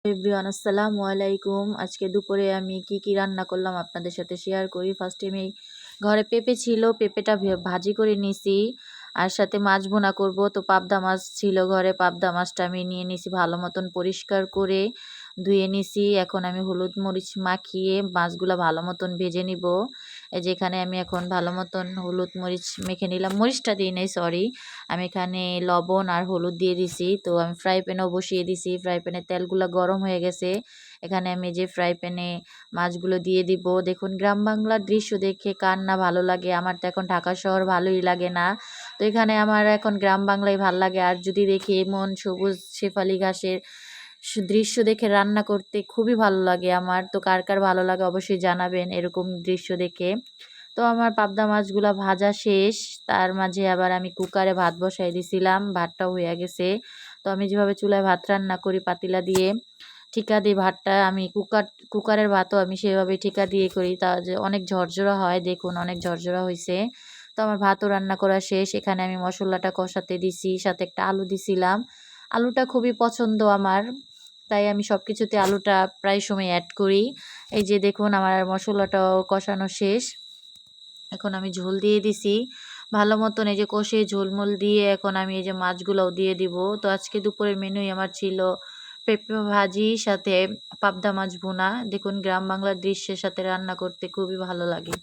Everyone আসসালামু আলাইকুম। আজকে দুপুরে আমি কি রান্না করলাম আপনাদের সাথে শেয়ার করি। ফার্স্টে আমি ঘরে পেঁপে ছিল, পেঁপেটা ভাজি করে নিছি। আর সাথে মাছ ভুনা করব, তো পাবদা মাছ ছিল ঘরে, পাবদা মাছটা আমি নিয়ে নিছি ভালো মতন পরিষ্কার করে ধুয়ে নিছি। এখন আমি হলুদ মরিচ মাখিয়ে মাছগুলা ভালো মতন ভেজে নিব। এই যে এখানে আমি এখন ভালো মতন হলুদ মরিচ মেখে নিলাম, মরিচটা দিই নাই সরি, আমি এখানে লবণ আর হলুদ দিয়ে দিছি। তো আমি ফ্রাই প্যানেও বসিয়ে দিছি, ফ্রাই প্যানে তেলগুলো গরম হয়ে গেছে। এখানে আমি যে ফ্রাই প্যানে মাছগুলো দিয়ে দিব। দেখুন গ্রাম বাংলার দৃশ্য দেখে কার না ভালো লাগে, আমার তো এখন ঢাকা শহর ভালোই লাগে না। তো এখানে আমার এখন গ্রাম বাংলাই ভাল লাগে। আর যদি দেখি এমন সবুজ শেফালি ঘাসের দৃশ্য দেখে রান্না করতে খুবই ভালো লাগে আমার। তো কার কার ভালো লাগে অবশ্যই জানাবেন এরকম দৃশ্য দেখে। তো আমার পাবদা মাছগুলা ভাজা শেষ, তার মাঝে আবার আমি কুকারে ভাত বসাই দিছিলাম, ভাতটাও হয়ে গেছে। তো আমি যেভাবে চুলায় ভাত রান্না করি পাতিলা দিয়ে ঠিকা দিয়ে ভাতটা, আমি কুকারের ভাতও আমি সেভাবে ঠিকা দিয়ে করি, তা যে অনেক ঝরঝরা হয়। দেখুন অনেক ঝরঝরা হয়েছে। তো আমার ভাতও রান্না করা শেষ। এখানে আমি মশলাটা কষাতে দিছি, সাথে একটা আলু দিছিলাম। আলুটা খুবই পছন্দ আমার, তাই আমি সবকিছুতে আলুটা প্রায় সময় অ্যাড করি। এই যে দেখুন আমার মশলাটাও কষানো শেষ। এখন আমি ঝোল দিয়ে দিছি ভালো মতন, এই যে কষে ঝোলমোল দিয়ে এখন আমি এই যে মাছগুলোও দিয়ে দিব। তো আজকে দুপুরের মেনুই আমার ছিল পেঁপে ভাজি সাথে পাবদা মাছ ভুনা। দেখুন গ্রাম বাংলার দৃশ্যের সাথে রান্না করতে খুবই ভালো লাগে।